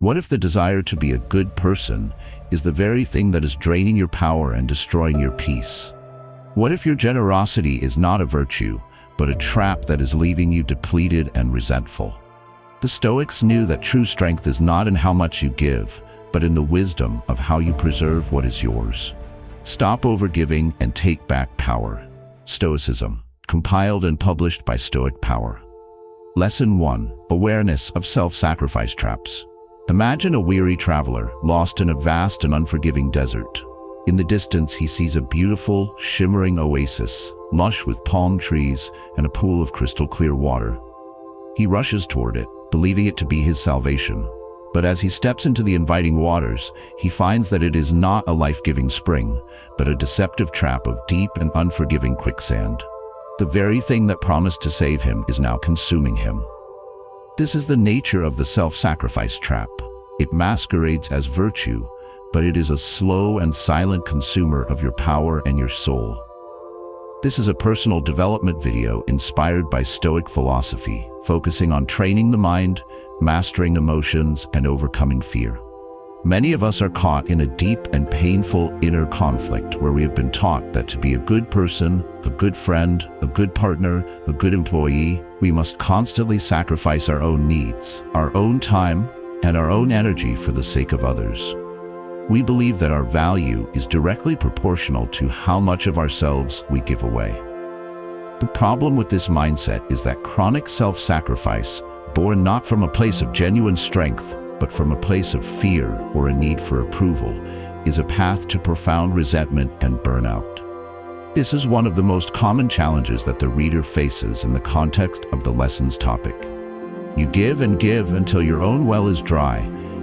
What if the desire to be a good person is the very thing that is draining your power and destroying your peace? What if your generosity is not a virtue, but a trap that is leaving you depleted and resentful? The Stoics knew that true strength is not in how much you give, but in the wisdom of how you preserve what is yours. Stop overgiving and take back power. Stoicism, compiled and published by Stoic Power. Lesson 1. Awareness of self-sacrifice traps. Imagine a weary traveler lost in a vast and unforgiving desert. In the distance, he sees a beautiful, shimmering oasis, lush with palm trees and a pool of crystal clear water. He rushes toward it, believing it to be his salvation. But as he steps into the inviting waters, he finds that it is not a life-giving spring, but a deceptive trap of deep and unforgiving quicksand. The very thing that promised to save him is now consuming him. This is the nature of the self-sacrifice trap. It masquerades as virtue, but it is a slow and silent consumer of your power and your soul. This is a personal development video inspired by Stoic philosophy, focusing on training the mind, mastering emotions, and overcoming fear. Many of us are caught in a deep and painful inner conflict where we have been taught that to be a good person, a good friend, a good partner, a good employee, we must constantly sacrifice our own needs, our own time, and our own energy for the sake of others. We believe that our value is directly proportional to how much of ourselves we give away. The problem with this mindset is that chronic self-sacrifice, born not from a place of genuine strength, but from a place of fear or a need for approval, is a path to profound resentment and burnout. This is one of the most common challenges that the reader faces in the context of the lesson's topic. You give and give until your own well is dry,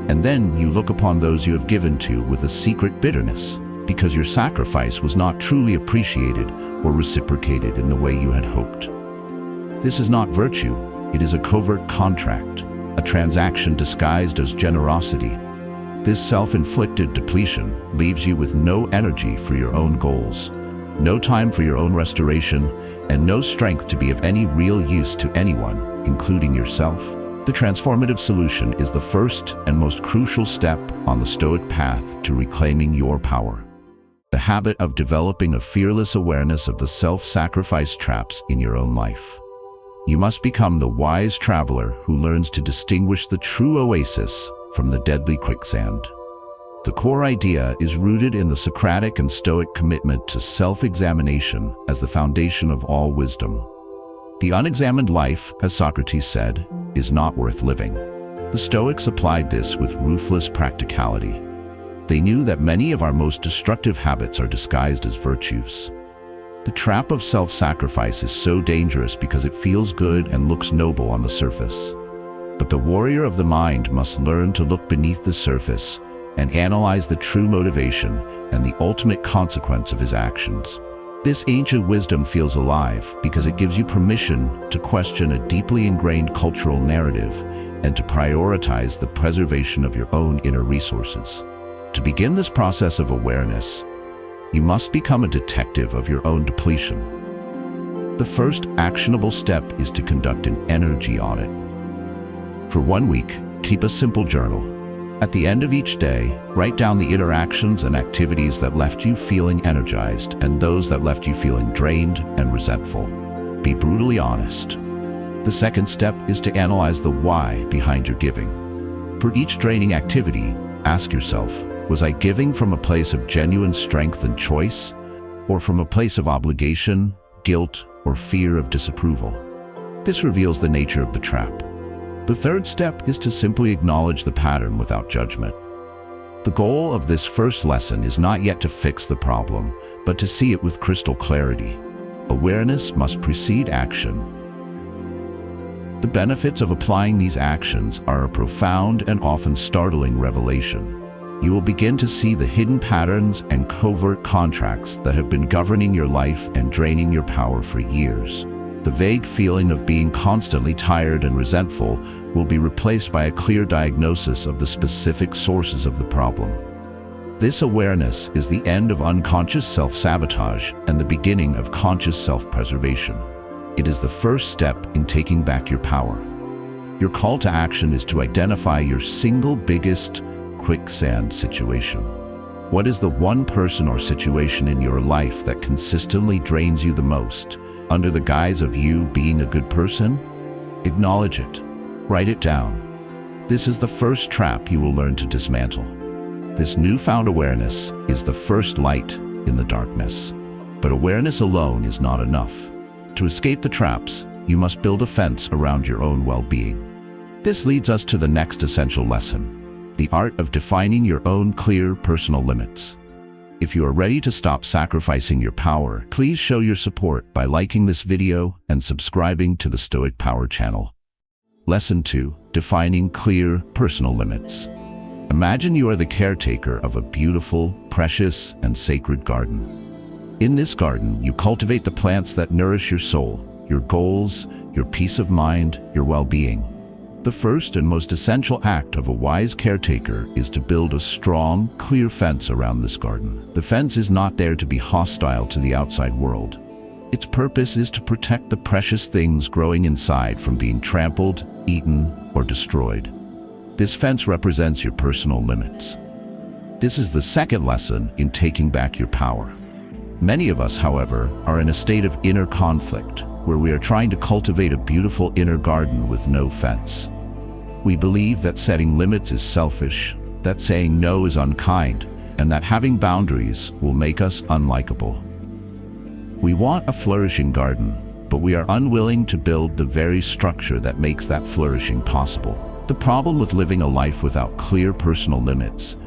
and then you look upon those you have given to with a secret bitterness, because your sacrifice was not truly appreciated or reciprocated in the way you had hoped. This is not virtue, it is a covert contract, a transaction disguised as generosity. This self-inflicted depletion leaves you with no energy for your own goals, no time for your own restoration, and no strength to be of any real use to anyone, including yourself. The transformative solution is the first and most crucial step on the Stoic path to reclaiming your power. The habit of developing a fearless awareness of the self-sacrifice traps in your own life. You must become the wise traveler who learns to distinguish the true oasis from the deadly quicksand. The core idea is rooted in the Socratic and Stoic commitment to self-examination as the foundation of all wisdom. The unexamined life, as Socrates said, is not worth living. The Stoics applied this with ruthless practicality. They knew that many of our most destructive habits are disguised as virtues. The trap of self-sacrifice is so dangerous because it feels good and looks noble on the surface. But the warrior of the mind must learn to look beneath the surface and analyze the true motivation and the ultimate consequence of his actions. This ancient wisdom feels alive because it gives you permission to question a deeply ingrained cultural narrative and to prioritize the preservation of your own inner resources. To begin this process of awareness, you must become a detective of your own depletion. The first actionable step is to conduct an energy audit. For 1 week, keep a simple journal. At the end of each day, write down the interactions and activities that left you feeling energized and those that left you feeling drained and resentful. Be brutally honest. The second step is to analyze the why behind your giving. For each draining activity, ask yourself, was I giving from a place of genuine strength and choice, or from a place of obligation, guilt, or fear of disapproval? This reveals the nature of the trap. The third step is to simply acknowledge the pattern without judgment. The goal of this first lesson is not yet to fix the problem, but to see it with crystal clarity. Awareness must precede action. The benefits of applying these actions are a profound and often startling revelation. You will begin to see the hidden patterns and covert contracts that have been governing your life and draining your power for years. The vague feeling of being constantly tired and resentful will be replaced by a clear diagnosis of the specific sources of the problem. This awareness is the end of unconscious self-sabotage and the beginning of conscious self-preservation. It is the first step in taking back your power. Your call to action is to identify your single biggest quicksand situation. What is the one person or situation in your life that consistently drains you the most, under the guise of you being a good person? Acknowledge it. Write it down. This is the first trap you will learn to dismantle. This newfound awareness is the first light in the darkness. But awareness alone is not enough. To escape the traps, you must build a fence around your own well-being. This leads us to the next essential lesson: the art of defining your own clear personal limits. If you are ready to stop sacrificing your power, please show your support by liking this video and subscribing to the Stoic Power channel. Lesson 2. Defining clear personal limits. Imagine you are the caretaker of a beautiful, precious, and sacred garden. In this garden, you cultivate the plants that nourish your soul, your goals, your peace of mind, your well-being. The first and most essential act of a wise caretaker is to build a strong, clear fence around this garden. The fence is not there to be hostile to the outside world. Its purpose is to protect the precious things growing inside from being trampled, eaten, or destroyed. This fence represents your personal limits. This is the second lesson in taking back your power. Many of us, however, are in a state of inner conflict, where we are trying to cultivate a beautiful inner garden with no fence. We believe that setting limits is selfish, that saying no is unkind, and that having boundaries will make us unlikable. We want a flourishing garden, but we are unwilling to build the very structure that makes that flourishing possible. The problem with living a life without clear personal limits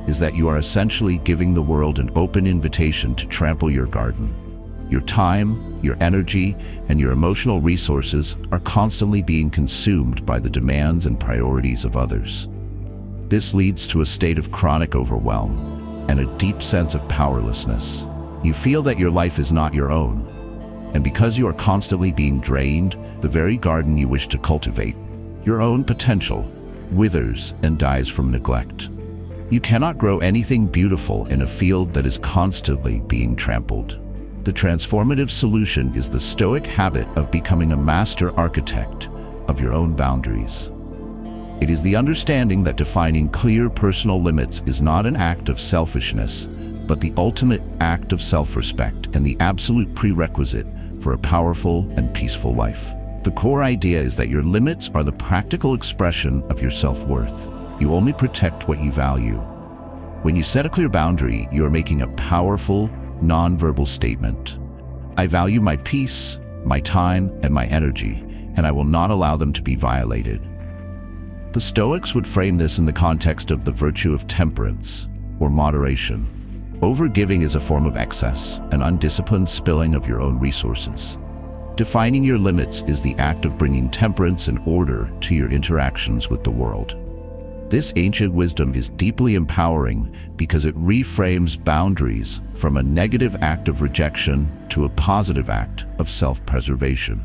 is that you are essentially giving the world an open invitation to trample your garden. Your time, your energy, and your emotional resources are constantly being consumed by the demands and priorities of others. This leads to a state of chronic overwhelm and a deep sense of powerlessness. You feel that your life is not your own, and because you are constantly being drained, the very garden you wish to cultivate, your own potential, withers and dies from neglect. You cannot grow anything beautiful in a field that is constantly being trampled. The transformative solution is the Stoic habit of becoming a master architect of your own boundaries. It is the understanding that defining clear personal limits is not an act of selfishness, but the ultimate act of self-respect and the absolute prerequisite for a powerful and peaceful life. The core idea is that your limits are the practical expression of your self-worth. You only protect what you value. When you set a clear boundary, you are making a powerful, non-verbal statement. I value my peace, my time, and my energy, and I will not allow them to be violated. The Stoics would frame this in the context of the virtue of temperance, or moderation. Overgiving is a form of excess, an undisciplined spilling of your own resources. Defining your limits is the act of bringing temperance and order to your interactions with the world. This ancient wisdom is deeply empowering because it reframes boundaries from a negative act of rejection to a positive act of self-preservation.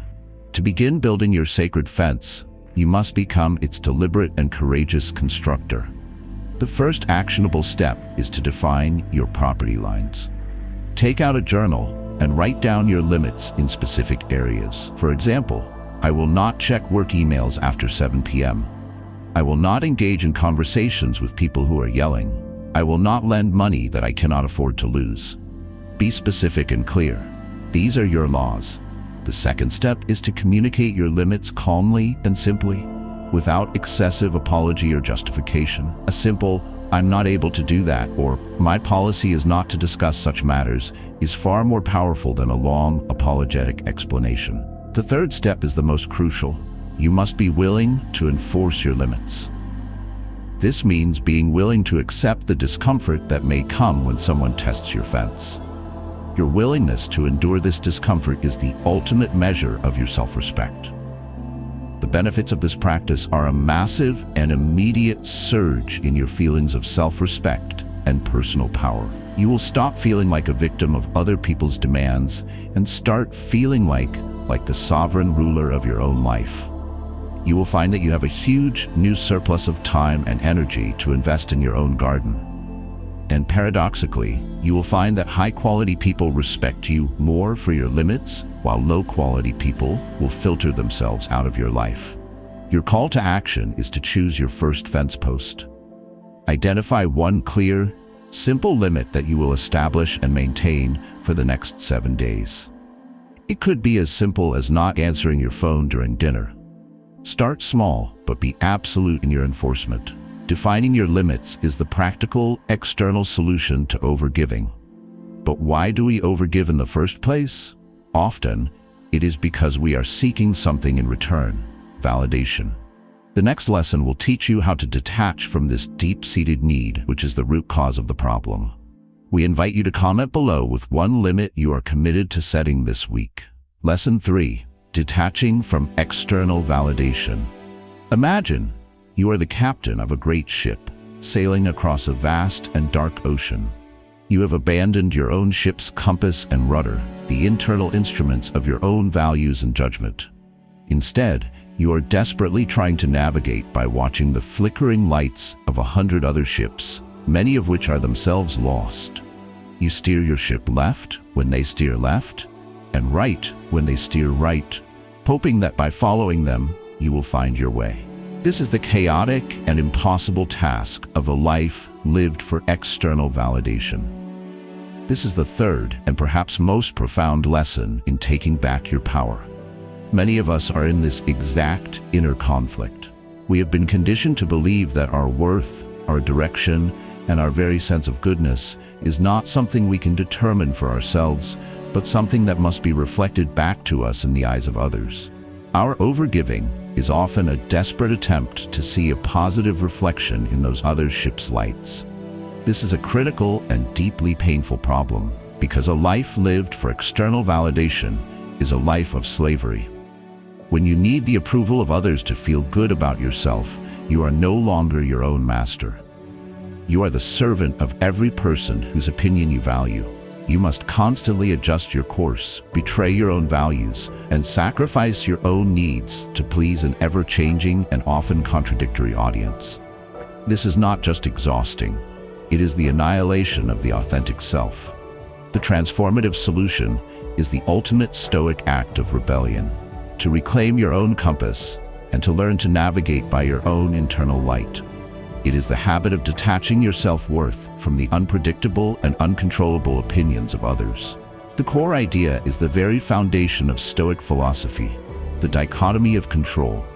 To begin building your sacred fence, you must become its deliberate and courageous constructor. The first actionable step is to define your property lines. Take out a journal and write down your limits in specific areas. For example, I will not check work emails after 7 p.m. I will not engage in conversations with people who are yelling. I will not lend money that I cannot afford to lose. Be specific and clear. These are your laws. The second step is to communicate your limits calmly and simply, without excessive apology or justification. A simple, "I'm not able to do that," or "my policy is not to discuss such matters," is far more powerful than a long, apologetic explanation. The third step is the most crucial. You must be willing to enforce your limits. This means being willing to accept the discomfort that may come when someone tests your fence. Your willingness to endure this discomfort is the ultimate measure of your self-respect. The benefits of this practice are a massive and immediate surge in your feelings of self-respect and personal power. You will stop feeling like a victim of other people's demands and start feeling like the sovereign ruler of your own life. You will find that you have a huge new surplus of time and energy to invest in your own garden. And paradoxically, you will find that high-quality people respect you more for your limits, while low-quality people will filter themselves out of your life. Your call to action is to choose your first fence post. Identify one clear, simple limit that you will establish and maintain for the next 7 days. It could be as simple as not answering your phone during dinner. Start small, but be absolute in your enforcement. Defining your limits is the practical, external solution to overgiving. But why do we overgive in the first place? Often, it is because we are seeking something in return, validation. The next lesson will teach you how to detach from this deep-seated need, which is the root cause of the problem. We invite you to comment below with one limit you are committed to setting this week. Lesson 3. Detaching from external validation. Imagine you are the captain of a great ship, sailing across a vast and dark ocean. You have abandoned your own ship's compass and rudder, the internal instruments of your own values and judgment. Instead, you are desperately trying to navigate by watching the flickering lights of 100 other ships, many of which are themselves lost. You steer your ship left when they steer left, and right when they steer right, hoping that by following them, you will find your way. This is the chaotic and impossible task of a life lived for external validation. This is the third and perhaps most profound lesson in taking back your power. Many of us are in this exact inner conflict. We have been conditioned to believe that our worth, our direction, and our very sense of goodness is not something we can determine for ourselves, but something that must be reflected back to us in the eyes of others. Our overgiving is often a desperate attempt to see a positive reflection in those other ships' lights. This is a critical and deeply painful problem, because a life lived for external validation is a life of slavery. When you need the approval of others to feel good about yourself, you are no longer your own master. You are the servant of every person whose opinion you value. You must constantly adjust your course, betray your own values, and sacrifice your own needs to please an ever-changing and often contradictory audience. This is not just exhausting. It is the annihilation of the authentic self. The transformative solution is the ultimate Stoic act of rebellion, to reclaim your own compass and to learn to navigate by your own internal light. It is the habit of detaching your self-worth from the unpredictable and uncontrollable opinions of others. The core idea is the very foundation of Stoic philosophy, the dichotomy of control.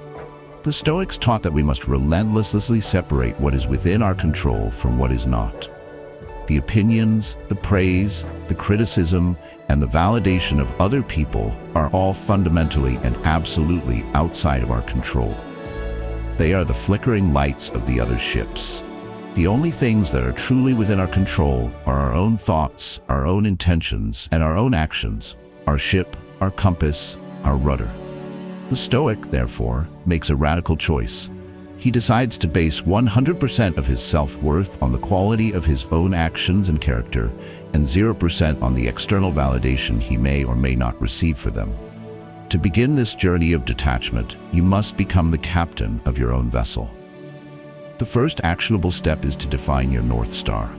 The Stoics taught that we must relentlessly separate what is within our control from what is not. The opinions, the praise, the criticism, and the validation of other people are all fundamentally and absolutely outside of our control. They are the flickering lights of the other ships. The only things that are truly within our control are our own thoughts, our own intentions, and our own actions, our ship, our compass, our rudder. The Stoic, therefore, makes a radical choice. He decides to base 100% of his self-worth on the quality of his own actions and character, and 0% on the external validation he may or may not receive for them. To begin this journey of detachment, you must become the captain of your own vessel. The first actionable step is to define your North Star.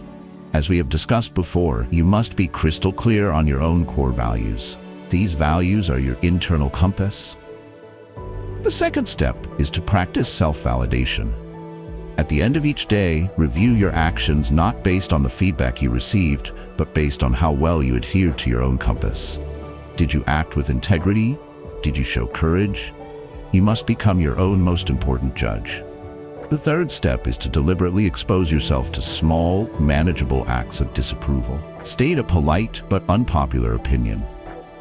As we have discussed before, you must be crystal clear on your own core values. These values are your internal compass. The second step is to practice self-validation. At the end of each day, review your actions not based on the feedback you received, but based on how well you adhered to your own compass. Did you act with integrity? Did you show courage? You must become your own most important judge. The third step is to deliberately expose yourself to small, manageable acts of disapproval. State a polite but unpopular opinion.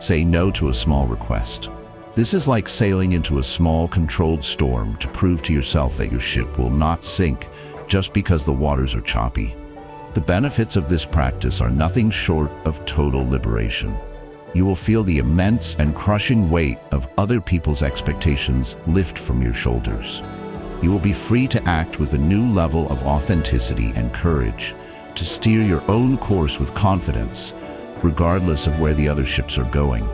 Say no to a small request. This is like sailing into a small, controlled storm to prove to yourself that your ship will not sink just because the waters are choppy. The benefits of this practice are nothing short of total liberation. You will feel the immense and crushing weight of other people's expectations lift from your shoulders. You will be free to act with a new level of authenticity and courage, to steer your own course with confidence, regardless of where the other ships are going.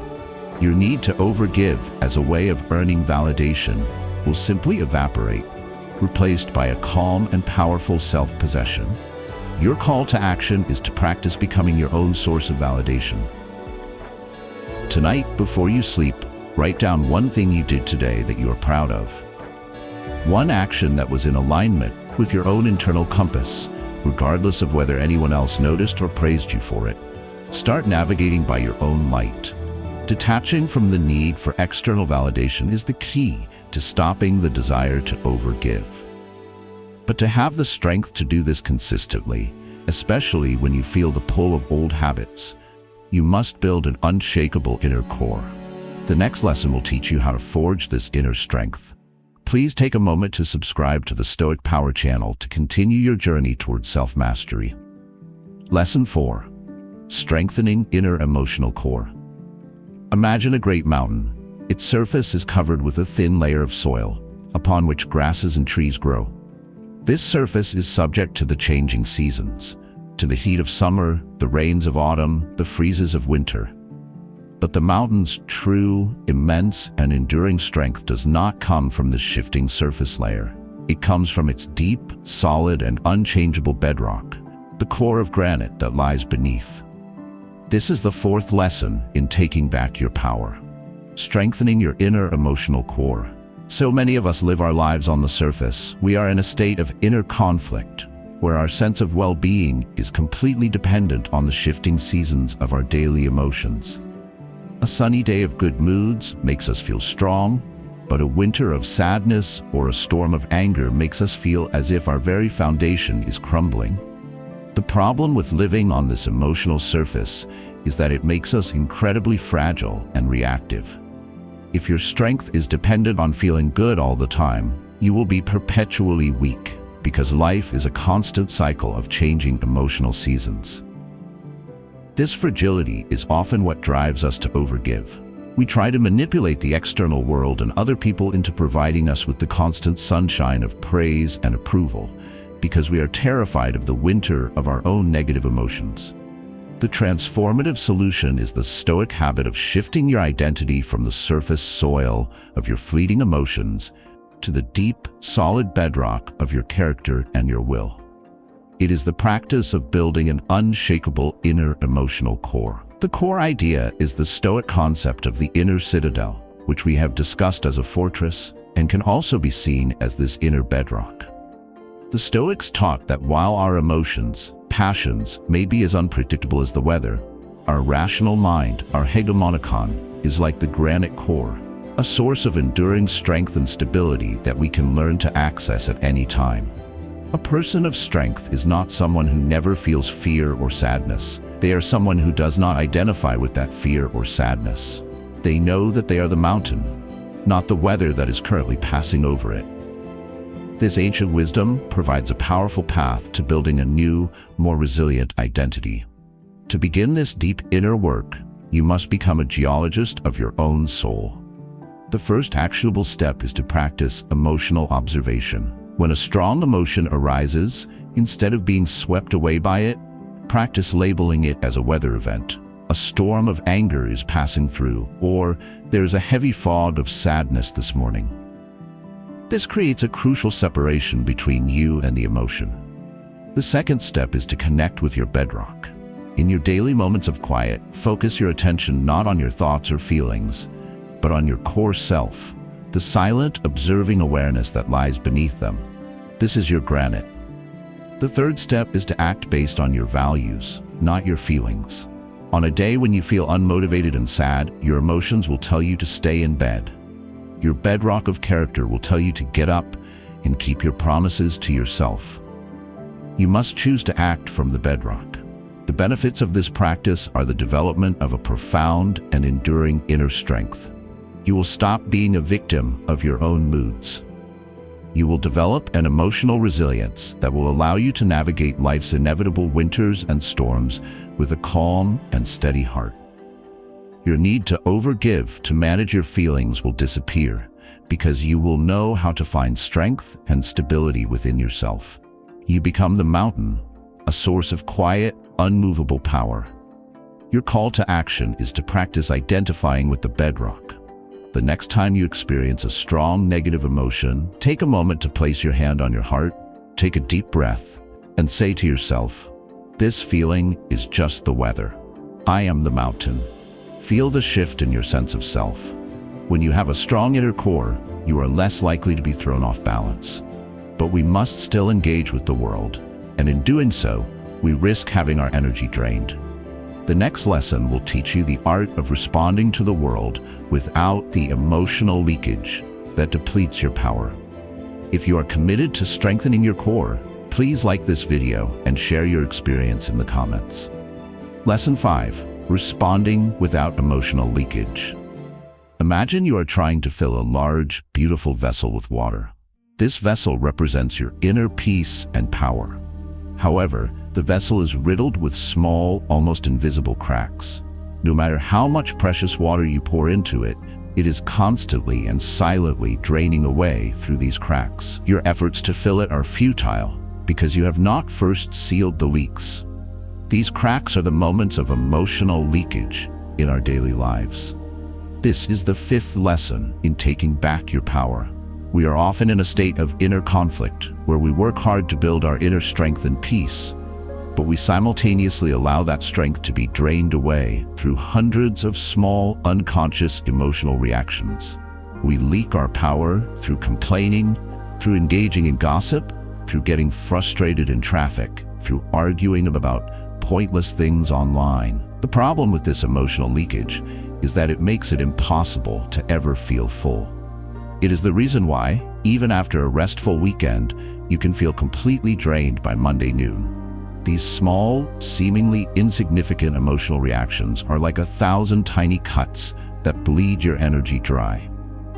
Your need to overgive as a way of earning validation will simply evaporate, replaced by a calm and powerful self-possession. Your call to action is to practice becoming your own source of validation. Tonight, before you sleep, write down one thing you did today that you are proud of. One action that was in alignment with your own internal compass, regardless of whether anyone else noticed or praised you for it. Start navigating by your own light. Detaching from the need for external validation is the key to stopping the desire to overgive. But to have the strength to do this consistently, especially when you feel the pull of old habits, you must build an unshakable inner core. The next lesson will teach you how to forge this inner strength. Please take a moment to subscribe to the Stoic Power channel to continue your journey towards self-mastery. Lesson 4. Strengthening inner emotional core. Imagine a great mountain. Its surface is covered with a thin layer of soil, upon which grasses and trees grow. This surface is subject to the changing seasons, to the heat of summer, the rains of autumn, the freezes of winter. But the mountain's true, immense, and enduring strength does not come from this shifting surface layer. It comes from its deep, solid, and unchangeable bedrock, the core of granite that lies beneath. This is the fourth lesson in taking back your power. Strengthening your inner emotional core. So many of us live our lives on the surface. We are in a state of inner conflict, where our sense of well-being is completely dependent on the shifting seasons of our daily emotions. A sunny day of good moods makes us feel strong, but a winter of sadness or a storm of anger makes us feel as if our very foundation is crumbling. The problem with living on this emotional surface is that it makes us incredibly fragile and reactive. If your strength is dependent on feeling good all the time, you will be perpetually weak, because life is a constant cycle of changing emotional seasons. This fragility is often what drives us to overgive. We try to manipulate the external world and other people into providing us with the constant sunshine of praise and approval, because we are terrified of the winter of our own negative emotions. The transformative solution is the Stoic habit of shifting your identity from the surface soil of your fleeting emotions to the deep, solid bedrock of your character and your will. It is the practice of building an unshakable inner emotional core. The core idea is the Stoic concept of the inner citadel, which we have discussed as a fortress and can also be seen as this inner bedrock. The Stoics taught that while our emotions, passions, may be as unpredictable as the weather, our rational mind, our hegemonikon, is like the granite core, a source of enduring strength and stability that we can learn to access at any time. A person of strength is not someone who never feels fear or sadness. They are someone who does not identify with that fear or sadness. They know that they are the mountain, not the weather that is currently passing over it. This ancient wisdom provides a powerful path to building a new, more resilient identity. To begin this deep inner work, you must become a geologist of your own soul. The first actionable step is to practice emotional observation. When a strong emotion arises, instead of being swept away by it, practice labeling it as a weather event. A storm of anger is passing through, or there's a heavy fog of sadness this morning. This creates a crucial separation between you and the emotion. The second step is to connect with your bedrock. In your daily moments of quiet, focus your attention not on your thoughts or feelings, but on your core self, the silent, observing awareness that lies beneath them. This is your granite. The third step is to act based on your values, not your feelings. On a day when you feel unmotivated and sad, your emotions will tell you to stay in bed. Your bedrock of character will tell you to get up and keep your promises to yourself. You must choose to act from the bedrock. The benefits of this practice are the development of a profound and enduring inner strength. You will stop being a victim of your own moods. You will develop an emotional resilience that will allow you to navigate life's inevitable winters and storms with a calm and steady heart. Your need to overgive to manage your feelings will disappear because you will know how to find strength and stability within yourself. You become the mountain, a source of quiet, unmovable power. Your call to action is to practice identifying with the bedrock. The next time you experience a strong negative emotion, take a moment to place your hand on your heart, take a deep breath, and say to yourself, "This feeling is just the weather. I am the mountain." Feel the shift in your sense of self. When you have a strong inner core, you are less likely to be thrown off balance. But we must still engage with the world, and in doing so, we risk having our energy drained. The next lesson will teach you the art of responding to the world without the emotional leakage that depletes your power. If you are committed to strengthening your core, please like this video and share your experience in the comments. Lesson 5. Responding without emotional leakage. Imagine you are trying to fill a large, beautiful vessel with water. This vessel represents your inner peace and power. However, the vessel is riddled with small, almost invisible cracks. No matter how much precious water you pour into it, it is constantly and silently draining away through these cracks. Your efforts to fill it are futile because you have not first sealed the leaks. These cracks are the moments of emotional leakage in our daily lives. This is the 5th lesson in taking back your power. We are often in a state of inner conflict where we work hard to build our inner strength and peace, but we simultaneously allow that strength to be drained away through hundreds of small, unconscious emotional reactions. We leak our power through complaining, through engaging in gossip, through getting frustrated in traffic, through arguing about pointless things online. The problem with this emotional leakage is that it makes it impossible to ever feel full. It is the reason why, even after a restful weekend, you can feel completely drained by Monday noon. These small, seemingly insignificant emotional reactions are like 1,000 tiny cuts that bleed your energy dry.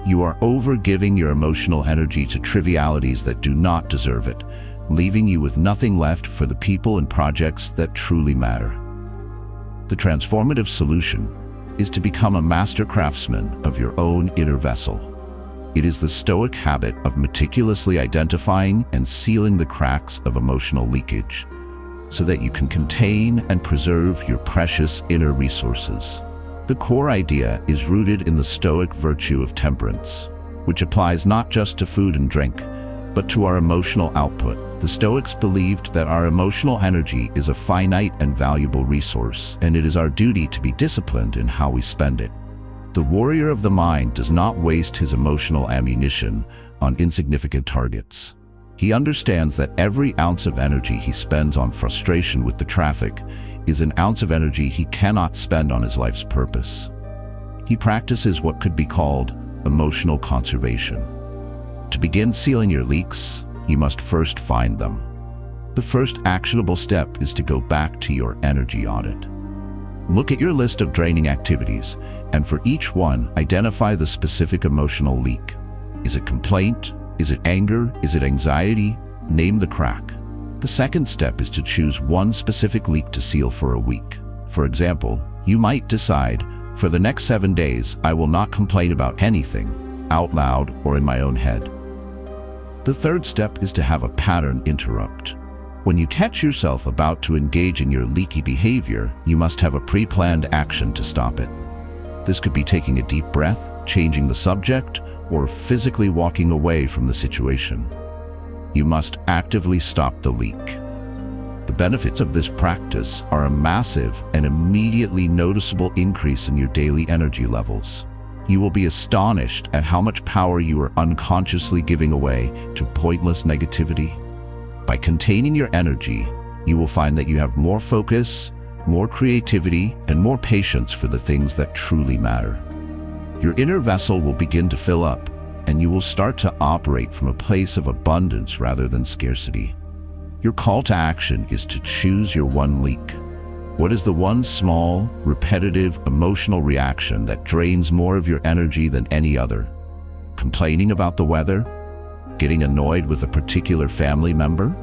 You are overgiving your emotional energy to trivialities that do not deserve it, leaving you with nothing left for the people and projects that truly matter. The transformative solution is to become a master craftsman of your own inner vessel. It is the Stoic habit of meticulously identifying and sealing the cracks of emotional leakage, so that you can contain and preserve your precious inner resources. The core idea is rooted in the Stoic virtue of temperance, which applies not just to food and drink, but to our emotional output. The Stoics believed that our emotional energy is a finite and valuable resource, and it is our duty to be disciplined in how we spend it. The warrior of the mind does not waste his emotional ammunition on insignificant targets. He understands that every ounce of energy he spends on frustration with the traffic is an ounce of energy he cannot spend on his life's purpose. He practices what could be called emotional conservation. To begin sealing your leaks, you must first find them. The first actionable step is to go back to your energy audit. Look at your list of draining activities, and for each one, identify the specific emotional leak. Is it complaint? Is it anger? Is it anxiety? Name the crack. The second step is to choose one specific leak to seal for a week. For example, you might decide, for the next 7 days, I will not complain about anything, out loud or in my own head. The third step is to have a pattern interrupt. When you catch yourself about to engage in your leaky behavior, you must have a pre-planned action to stop it. This could be taking a deep breath, changing the subject, or physically walking away from the situation. You must actively stop the leak. The benefits of this practice are a massive and immediately noticeable increase in your daily energy levels. You will be astonished at how much power you are unconsciously giving away to pointless negativity. By containing your energy, you will find that you have more focus, more creativity, and more patience for the things that truly matter. Your inner vessel will begin to fill up, and you will start to operate from a place of abundance rather than scarcity. Your call to action is to choose your one leak. What is the one small, repetitive, emotional reaction that drains more of your energy than any other? Complaining about the weather? Getting annoyed with a particular family member?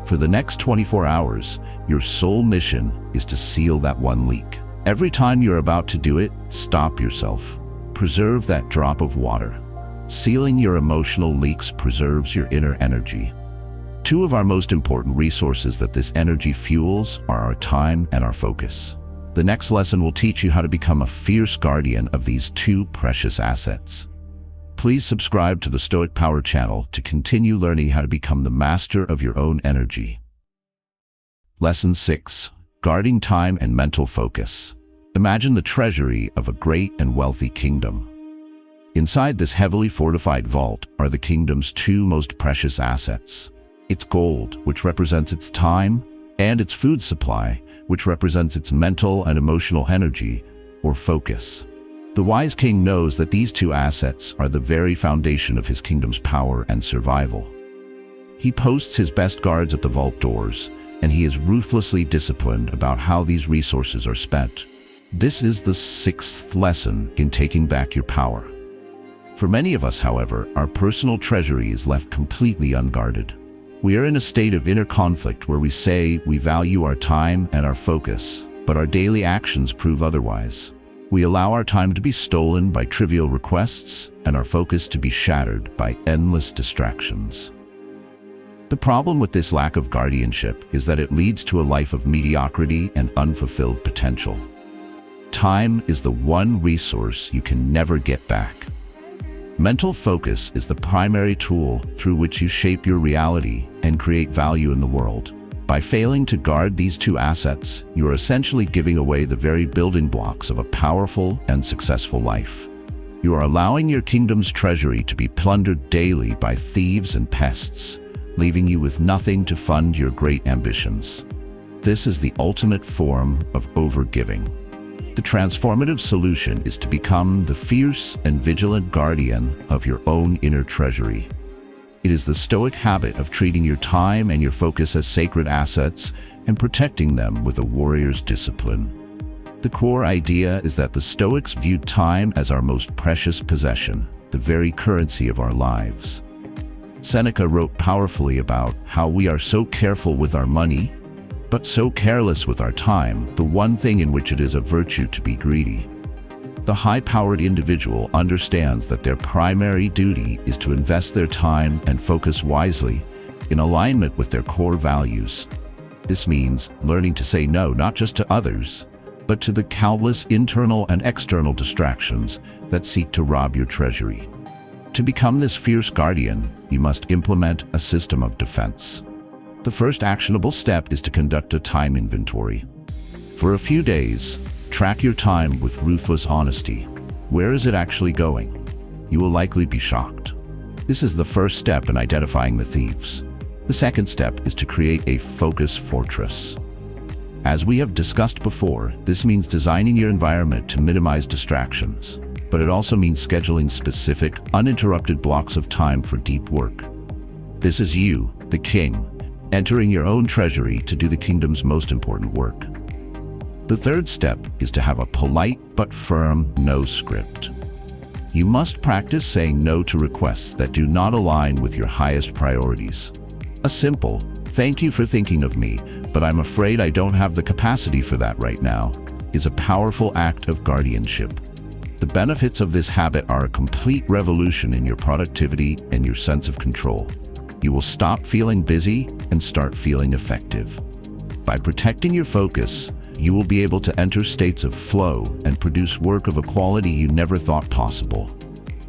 For the next 24 hours, your sole mission is to seal that one leak. Every time you're about to do it, stop yourself. Preserve that drop of water. Sealing your emotional leaks preserves your inner energy. Two of our most important resources that this energy fuels are our time and our focus. The next lesson will teach you how to become a fierce guardian of these two precious assets. Please subscribe to the Stoic Power channel to continue learning how to become the master of your own energy. Lesson 6. Guarding time and mental focus. Imagine the treasury of a great and wealthy kingdom. Inside this heavily fortified vault are the kingdom's two most precious assets. Its gold, which represents its time, and its food supply, which represents its mental and emotional energy, or focus. The wise king knows that these two assets are the very foundation of his kingdom's power and survival. He posts his best guards at the vault doors, and he is ruthlessly disciplined about how these resources are spent. This is the sixth lesson in taking back your power. For many of us, however, our personal treasury is left completely unguarded. We are in a state of inner conflict where we say we value our time and our focus, but our daily actions prove otherwise. We allow our time to be stolen by trivial requests and our focus to be shattered by endless distractions. The problem with this lack of guardianship is that it leads to a life of mediocrity and unfulfilled potential. Time is the one resource you can never get back. Mental focus is the primary tool through which you shape your reality and create value in the world. By failing to guard these two assets, you are essentially giving away the very building blocks of a powerful and successful life. You are allowing your kingdom's treasury to be plundered daily by thieves and pests, leaving you with nothing to fund your great ambitions. This is the ultimate form of overgiving. The transformative solution is to become the fierce and vigilant guardian of your own inner treasury. It is the Stoic habit of treating your time and your focus as sacred assets and protecting them with a warrior's discipline. The core idea is that the Stoics viewed time as our most precious possession, the very currency of our lives. Seneca wrote powerfully about how we are so careful with our money, but so careless with our time, the one thing in which it is a virtue to be greedy. The high-powered individual understands that their primary duty is to invest their time and focus wisely in alignment with their core values. This means learning to say no not just to others, but to the countless internal and external distractions that seek to rob your treasury. To become this fierce guardian, you must implement a system of defense. The first actionable step is to conduct a time inventory. For a few days, track your time with ruthless honesty. Where is it actually going? You will likely be shocked. This is the first step in identifying the thieves. The second step is to create a focus fortress. As we have discussed before, this means designing your environment to minimize distractions, but it also means scheduling specific, uninterrupted blocks of time for deep work. This is you, the king, entering your own treasury to do the kingdom's most important work. The third step is to have a polite but firm no script. You must practice saying no to requests that do not align with your highest priorities. A simple, "Thank you for thinking of me, but I'm afraid I don't have the capacity for that right now," is a powerful act of guardianship. The benefits of this habit are a complete revolution in your productivity and your sense of control. You will stop feeling busy and start feeling effective. By protecting your focus, you will be able to enter states of flow and produce work of a quality you never thought possible.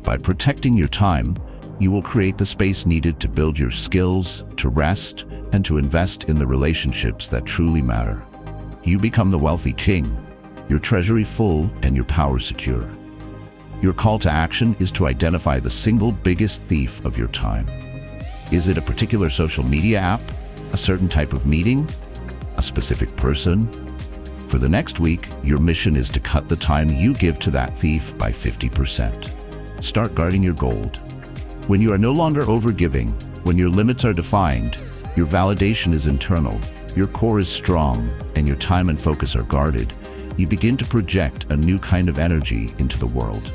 By protecting your time, you will create the space needed to build your skills, to rest, and to invest in the relationships that truly matter. You become the wealthy king, your treasury full and your power secure. Your call to action is to identify the single biggest thief of your time. Is it a particular social media app, a certain type of meeting, a specific person? For the next week, your mission is to cut the time you give to that thief by 50%. Start guarding your gold. When you are no longer overgiving, when your limits are defined, your validation is internal, your core is strong, and your time and focus are guarded, you begin to project a new kind of energy into the world.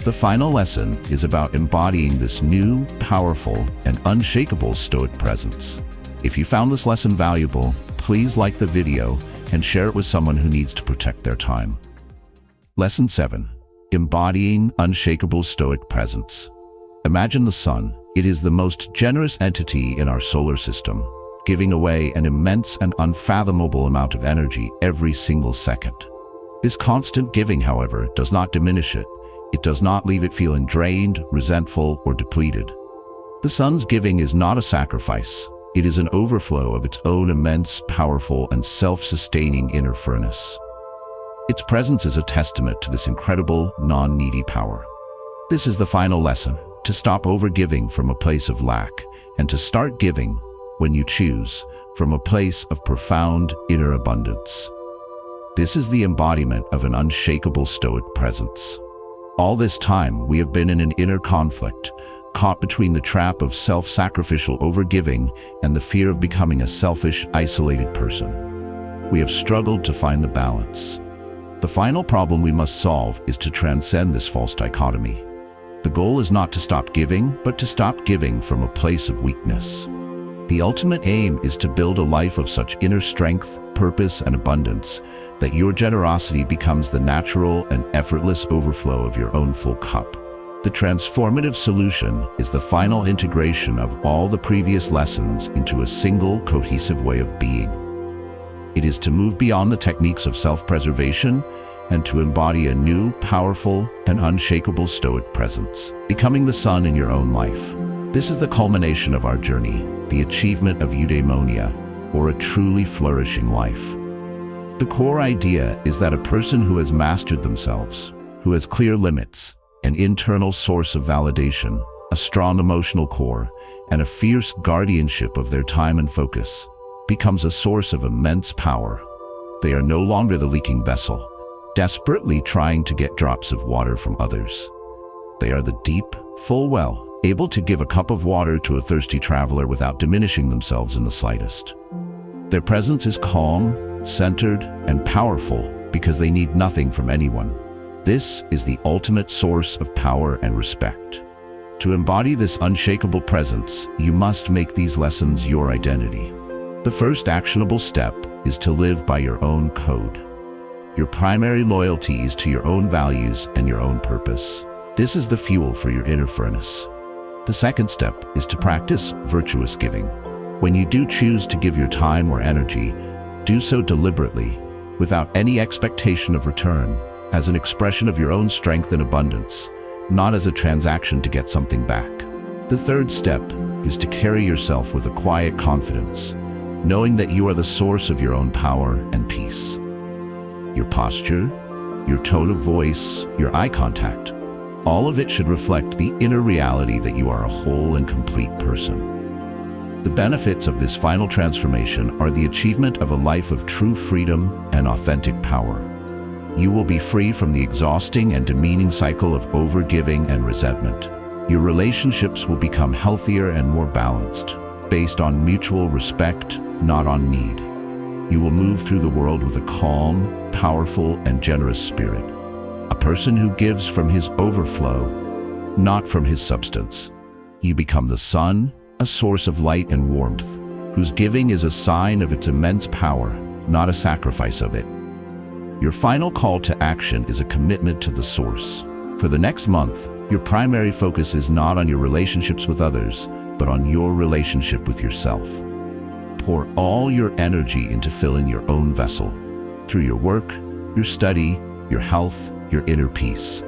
The final lesson is about embodying this new, powerful, and unshakable Stoic presence. If you found this lesson valuable, please like the video and share it with someone who needs to protect their time. Lesson 7. Embodying unshakable Stoic presence. Imagine the sun. It is the most generous entity in our solar system, giving away an immense and unfathomable amount of energy every single second. This constant giving, however, does not diminish it. It does not leave it feeling drained, resentful, or depleted. The sun's giving is not a sacrifice. It is an overflow of its own immense, powerful, and self-sustaining inner furnace. Its presence is a testament to this incredible, non-needy power. This is the final lesson: to stop overgiving from a place of lack and to start giving, when you choose, from a place of profound inner abundance. This is the embodiment of an unshakable Stoic presence. All this time, we have been in an inner conflict, caught between the trap of self-sacrificial overgiving and the fear of becoming a selfish, isolated person. We have struggled to find the balance. The final problem we must solve is to transcend this false dichotomy. The goal is not to stop giving, but to stop giving from a place of weakness. The ultimate aim is to build a life of such inner strength, purpose, and abundance that your generosity becomes the natural and effortless overflow of your own full cup. The transformative solution is the final integration of all the previous lessons into a single, cohesive way of being. It is to move beyond the techniques of self-preservation and to embody a new, powerful, and unshakable Stoic presence, becoming the sun in your own life. This is the culmination of our journey, the achievement of eudaimonia, or a truly flourishing life. The core idea is that a person who has mastered themselves, who has clear limits, an internal source of validation, a strong emotional core, and a fierce guardianship of their time and focus, becomes a source of immense power. They are no longer the leaking vessel, desperately trying to get drops of water from others. They are the deep, full well, able to give a cup of water to a thirsty traveler without diminishing themselves in the slightest. Their presence is calm, centered, and powerful because they need nothing from anyone. This is the ultimate source of power and respect. To embody this unshakable presence, you must make these lessons your identity. The first actionable step is to live by your own code. Your primary loyalty is to your own values and your own purpose. This is the fuel for your inner furnace. The second step is to practice virtuous giving. When you do choose to give your time or energy, do so deliberately, without any expectation of return, as an expression of your own strength and abundance, not as a transaction to get something back. The third step is to carry yourself with a quiet confidence, knowing that you are the source of your own power and peace. Your posture, your tone of voice, your eye contact, all of it should reflect the inner reality that you are a whole and complete person. The benefits of this final transformation are the achievement of a life of true freedom and authentic power. You will be free from the exhausting and demeaning cycle of overgiving and resentment. Your relationships will become healthier and more balanced, based on mutual respect, not on need. You will move through the world with a calm, powerful, and generous spirit. A person who gives from his overflow, not from his substance. You become the sun, a source of light and warmth, whose giving is a sign of its immense power, not a sacrifice of it. Your final call to action is a commitment to the source. For the next month, your primary focus is not on your relationships with others, but on your relationship with yourself. Pour all your energy into filling your own vessel, through your work, your study, your health, your inner peace.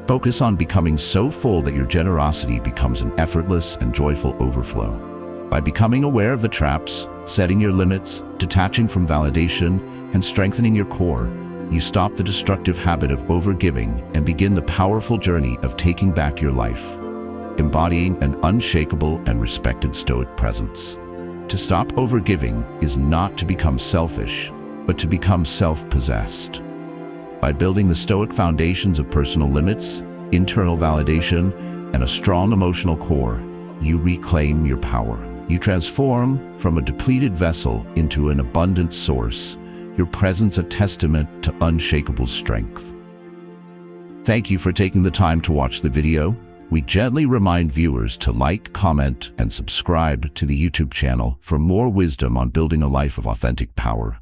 Focus on becoming so full that your generosity becomes an effortless and joyful overflow. By becoming aware of the traps, setting your limits, detaching from validation, and strengthening your core, you stop the destructive habit of overgiving and begin the powerful journey of taking back your life, embodying an unshakable and respected Stoic presence. To stop overgiving is not to become selfish, but to become self-possessed. By building the Stoic foundations of personal limits, internal validation, and a strong emotional core, you reclaim your power. You transform from a depleted vessel into an abundant source, your presence a testament to unshakable strength. Thank you for taking the time to watch the video. We gently remind viewers to like, comment, and subscribe to the YouTube channel for more wisdom on building a life of authentic power.